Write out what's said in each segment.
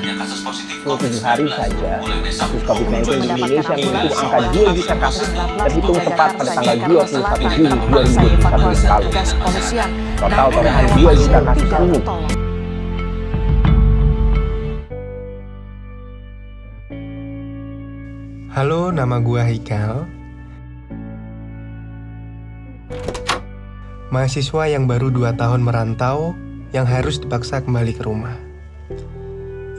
7 hari saja, kasus COVID-19 di Indonesia menyentuh angka 2 juta kasus, terhitung tepat pada tanggal 21 Juli 2021 lalu. Total torehan 2 juta kasus ini. Halo, nama gua Haikal. Mahasiswa yang baru 2 tahun merantau, yang harus dipaksa kembali ke rumah.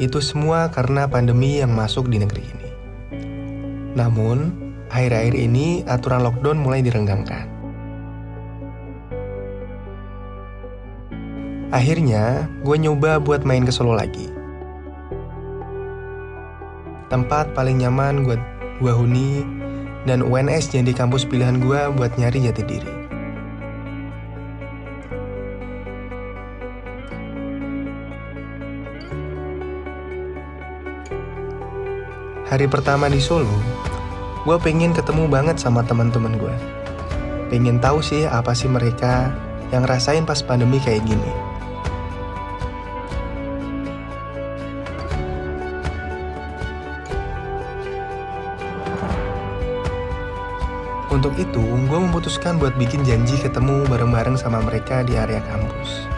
Itu semua karena pandemi yang masuk di negeri ini. Namun, akhir-akhir ini aturan lockdown mulai direnggangkan. Akhirnya, gue nyoba buat main ke Solo lagi. Tempat paling nyaman gue huni, dan UNS jadi kampus pilihan gue buat nyari jati diri. Hari pertama di Solo, gue pengen ketemu banget sama teman-teman gue. Pengen tahu sih apa sih mereka yang rasain pas pandemi kayak gini. Untuk itu, gue memutuskan buat bikin janji ketemu bareng-bareng sama mereka di area kampus.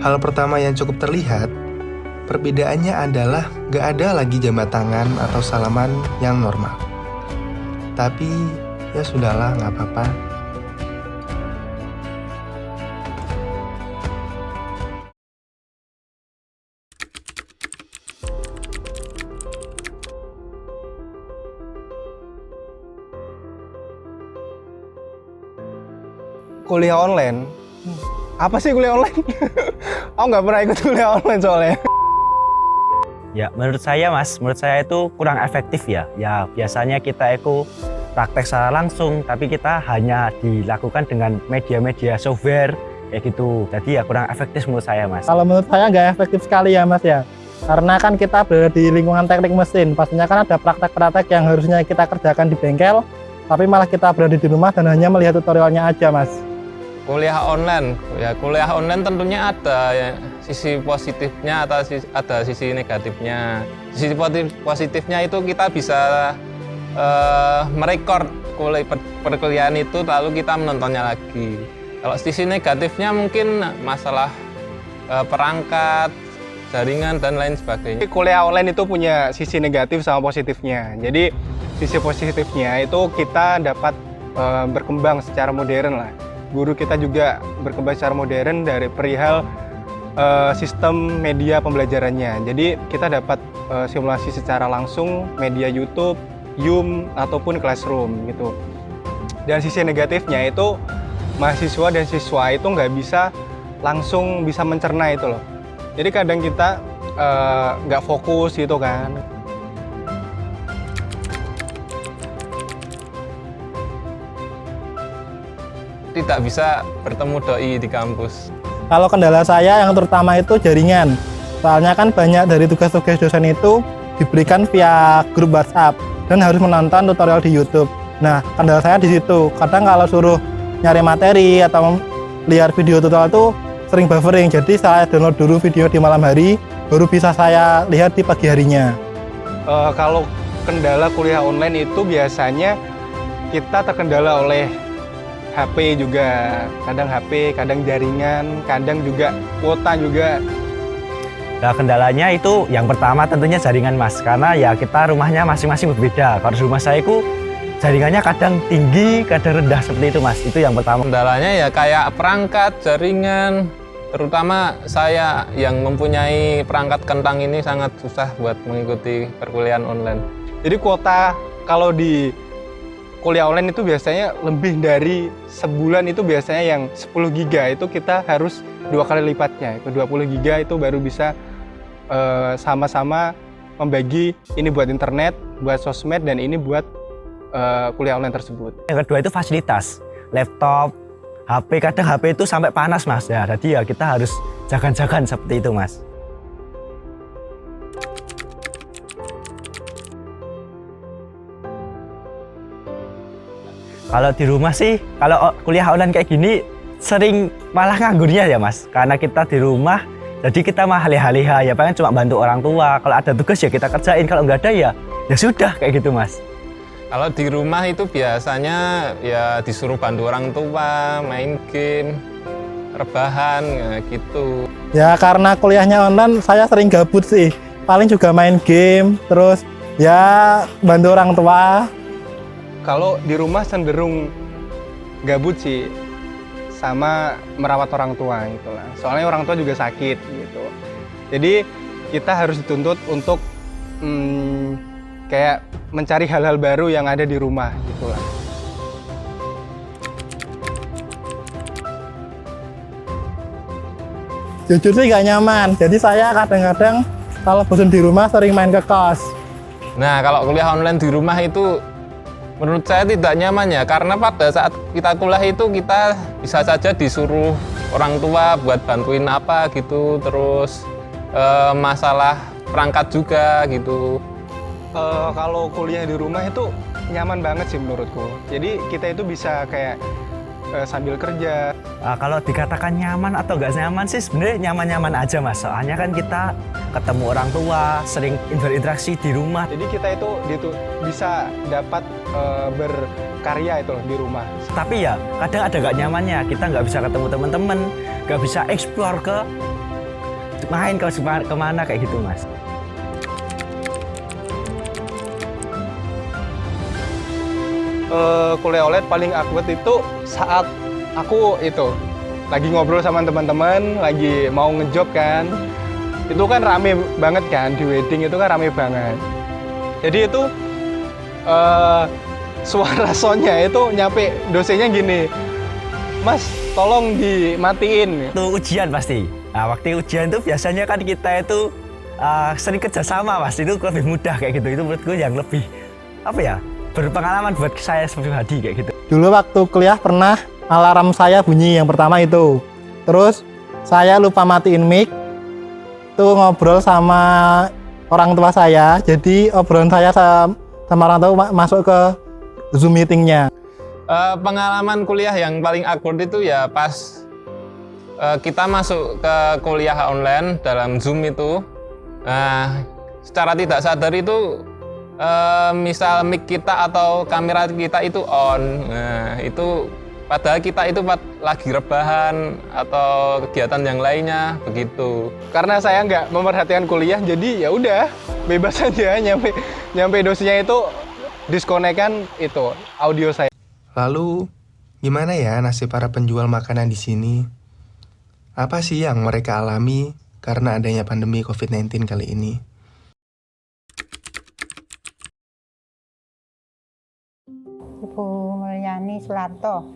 Hal pertama yang cukup terlihat, perbedaannya adalah gak ada lagi jabat tangan atau salaman yang normal. Tapi, ya sudahlah, gak apa-apa. Kuliah online? Apa sih kuliah online? Aku nggak pernah ikut kuliah online soalnya. Ya, menurut saya itu kurang efektif ya. Ya, biasanya kita itu praktek secara langsung, tapi kita hanya dilakukan dengan media-media software kayak gitu. Jadi ya kurang efektif menurut saya, Mas. Kalau menurut saya nggak efektif sekali ya, Mas ya. Karena kan kita berada di lingkungan teknik mesin, pastinya kan ada praktek-praktek yang harusnya kita kerjakan di bengkel, tapi malah kita berada di rumah dan hanya melihat tutorialnya aja, Mas. Kuliah online tentunya ada ya, sisi positifnya atau ada sisi negatifnya. Sisi positifnya itu kita bisa merekord perkuliahan itu lalu kita menontonnya lagi. Kalau sisi negatifnya mungkin masalah perangkat, jaringan dan lain sebagainya. Kuliah online itu punya sisi negatif sama positifnya. Jadi sisi positifnya itu kita dapat berkembang secara modern lah. Guru kita juga berkembang secara modern dari perihal sistem media pembelajarannya. Jadi kita dapat simulasi secara langsung media YouTube, Zoom ataupun Classroom gitu. Dan sisi negatifnya itu mahasiswa dan siswa itu nggak bisa langsung bisa mencerna itu loh. Jadi kadang kita nggak fokus gitu kan. Tidak bisa bertemu doi di kampus. Kalau kendala saya yang terutama itu jaringan. Soalnya kan banyak dari tugas-tugas dosen itu diberikan via grup WhatsApp dan harus menonton tutorial di YouTube. Nah, kendala saya di situ. Kadang kalau suruh nyari materi atau lihat video tutorial itu sering buffering. Jadi saya download dulu video di malam hari, baru bisa saya lihat di pagi harinya. Kalau kendala kuliah online itu biasanya kita terkendala oleh HP juga, kadang HP, kadang jaringan, kadang juga kuota juga. Nah, kendalanya itu yang pertama tentunya jaringan, Mas, karena ya kita rumahnya masing-masing berbeda. Kalau di rumah saya itu jaringannya kadang tinggi, kadang rendah seperti itu Mas. Itu yang pertama. Kendalanya ya kayak perangkat, jaringan, terutama saya yang mempunyai perangkat kentang ini sangat susah buat mengikuti perkuliahan online. Jadi kuota kalau di kuliah online itu biasanya lebih dari sebulan itu biasanya yang 10 giga itu kita harus 2 kali lipatnya. Itu 20 giga itu baru bisa sama-sama membagi ini buat internet, buat sosmed, dan ini buat kuliah online tersebut. Yang kedua itu fasilitas, laptop, HP, kadang HP itu sampai panas Mas ya. Jadi ya kita harus jaga-jaga seperti itu Mas. Kalau di rumah sih, kalau kuliah online kayak gini sering malah nganggurnya ya Mas. Karena kita di rumah, jadi kita mah leha-leha ya pengen cuma bantu orang tua. Kalau ada tugas ya kita kerjain, kalau nggak ada ya sudah kayak gitu Mas. Kalau di rumah itu biasanya ya disuruh bantu orang tua, main game, rebahan, ya gitu. Ya karena kuliahnya online saya sering gabut sih. Paling juga main game, terus ya bantu orang tua. Kalau di rumah cenderung gabut sih sama merawat orang tua itulah. Soalnya orang tua juga sakit gitu. Jadi kita harus dituntut untuk kayak mencari hal-hal baru yang ada di rumah gitulah. Jujur sih gak nyaman. Jadi saya kadang-kadang kalau bosan di rumah sering main ke kos. Nah, kalau kuliah online di rumah itu menurut saya tidak nyaman ya, karena pada saat kita kuliah itu kita bisa saja disuruh orang tua buat bantuin apa gitu, terus masalah perangkat juga gitu. Kalau kuliah di rumah itu nyaman banget sih menurutku. Jadi kita itu bisa kayak sambil kerja. Kalau dikatakan nyaman atau nggak nyaman sih sebenarnya nyaman-nyaman aja Mas. Soalnya kan kita ketemu orang tua, sering berinteraksi di rumah. Jadi kita itu bisa dapat berkarya itu loh di rumah. Tapi ya kadang ada nggak nyamannya. Kita nggak bisa ketemu teman-teman, nggak bisa explore main kemana kayak gitu Mas. Kuliah online paling awkward itu saat aku itu lagi ngobrol sama teman-teman, lagi mau ngejob kan. Itu kan rame banget kan, di wedding itu kan rame banget. Jadi itu suara soundnya itu nyampe dosennya gini, "Mas, tolong dimatiin." Itu ujian pasti. Nah, waktu ujian itu biasanya kan kita itu sering kerjasama Mas. Itu lebih mudah kayak gitu. Itu menurutku yang lebih berpengalaman buat saya pribadi kayak gitu. Dulu waktu kuliah pernah alarm saya bunyi yang pertama itu. Terus saya lupa matiin mic. Itu ngobrol sama orang tua saya. Jadi obrolan saya sama orang tua masuk ke Zoom meetingnya. Pengalaman kuliah yang paling awkward itu ya pas kita masuk ke kuliah online dalam Zoom itu. Nah, secara tidak sadar itu misal mic kita atau kamera kita itu on, nah itu padahal kita itu lagi rebahan atau kegiatan yang lainnya begitu. Karena saya nggak memperhatikan kuliah, jadi ya udah bebas aja nyampe dosennya itu diskonekkan itu audio saya. Lalu, gimana ya nasib para penjual makanan di sini? Apa sih yang mereka alami karena adanya pandemi COVID-19 kali ini? Ibu Mulyani Sularto.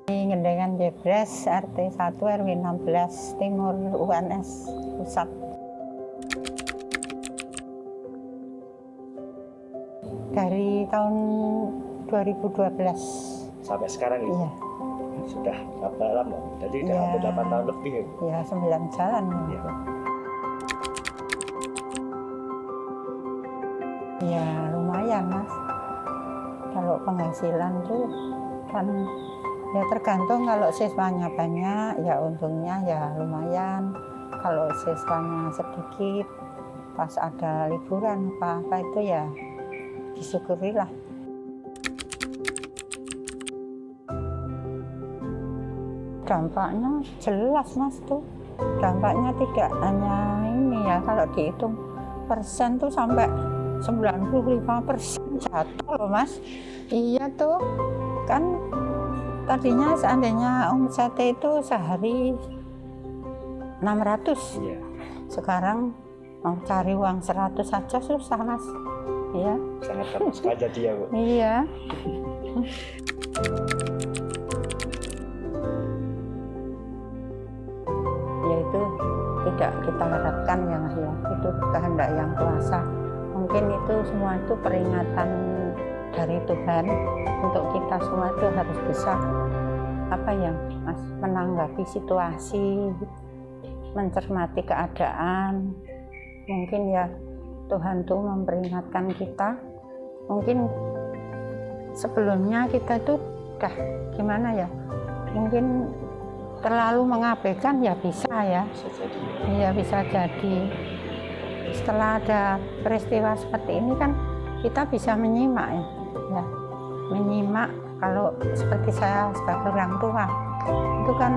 Di Ngendengan Jebres, RT 1 RW 16 Timur UNS Pusat. Dari tahun 2012. Sampai sekarang ini? Iya. Sudah berapa lama? Jadi udah Ya. hampir 8 tahun lebih ya? Ya, 9 jalan. Iya. Ya lumayan Mas. Kalau penghasilan tuh kan ya tergantung, kalau siswanya banyak ya untungnya ya lumayan. Kalau siswanya sedikit pas ada liburan apa itu ya disyukurilah. Dampaknya jelas Mas tuh. Dampaknya tidak hanya ini ya, kalau dihitung 5% tuh sampai 95% jatuh loh Mas. Iya tuh, kan tadinya seandainya omsetnya itu sehari 600, Iya. sekarang mau cari uang 100 saja susah Mas. Iya. Sangat bagus aja dia, Bu. Iya. Yaitu tidak kita harapkan ya Mas ya, itu kehendak yang kuasa. Mungkin itu semua itu peringatan dari Tuhan untuk kita semua itu harus bisa apa ya Mas, menanggapi situasi, mencermati keadaan. Mungkin ya Tuhan tuh memperingatkan kita. Mungkin sebelumnya kita tuh udah gimana ya, mungkin terlalu mengabaikan ya bisa ya. Iya bisa jadi. Setelah ada peristiwa seperti ini kan kita bisa menyimak ya, menyimak. Kalau seperti saya sebagai orang tua itu kan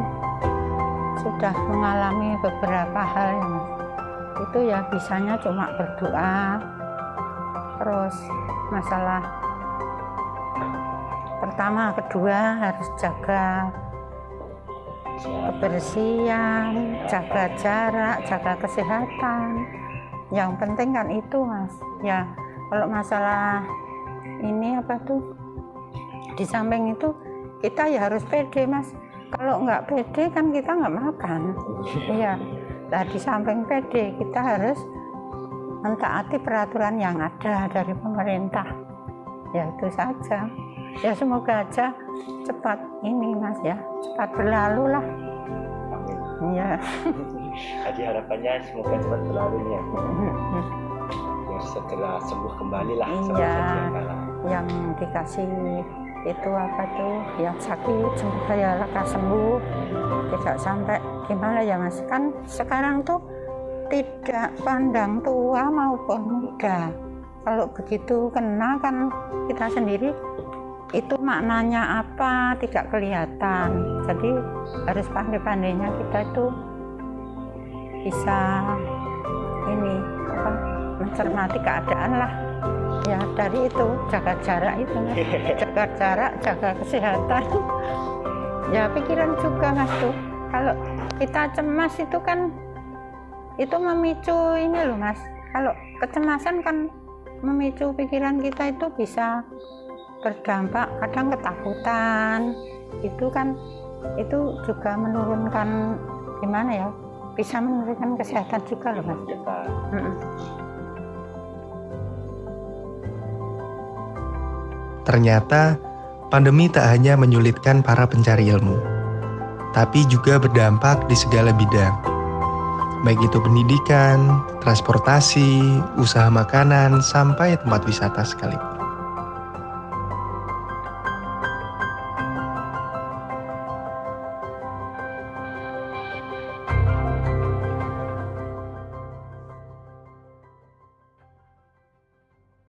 sudah mengalami beberapa hal yang itu ya bisanya cuma berdoa. Terus masalah pertama, kedua harus jaga kebersihan, jaga jarak, jaga kesehatan. Yang penting kan itu Mas. Ya kalau masalah ini apa tuh, di samping itu kita ya harus pede Mas. Kalau nggak pede kan kita nggak makan. Iya. Nah, di samping pede kita harus mentaati peraturan yang ada dari pemerintah. Ya itu saja. Ya semoga aja cepat ini Mas ya, cepat berlalu lah. Iya. Jadi harapannya semoga cepat berlalu ya. Biar segera sembuh kembali lah. Iya. Yang dikasih itu apa tuh, yang sakit semoga ya lekas sembuh. Tidak sampai gimana ya Mas, kan sekarang tuh tidak pandang tua maupun muda. Kalau begitu kena kan kita sendiri itu maknanya apa tidak kelihatan. Jadi harus pandai-pandainya kita itu bisa ini apa, mencermati keadaan lah. Ya dari itu jaga jarak itu, jaga jarak, jaga kesehatan. Ya pikiran juga Mas tuh. Kalau kita cemas itu kan itu memicu ini loh Mas. Kalau kecemasan kan memicu pikiran kita itu bisa berdampak kadang ketakutan. Itu kan itu juga menurunkan gimana ya? Bisa menurunkan kesehatan juga loh Mas. Ternyata pandemi tak hanya menyulitkan para pencari ilmu, tapi juga berdampak di segala bidang. Baik itu pendidikan, transportasi, usaha makanan, sampai tempat wisata sekalipun.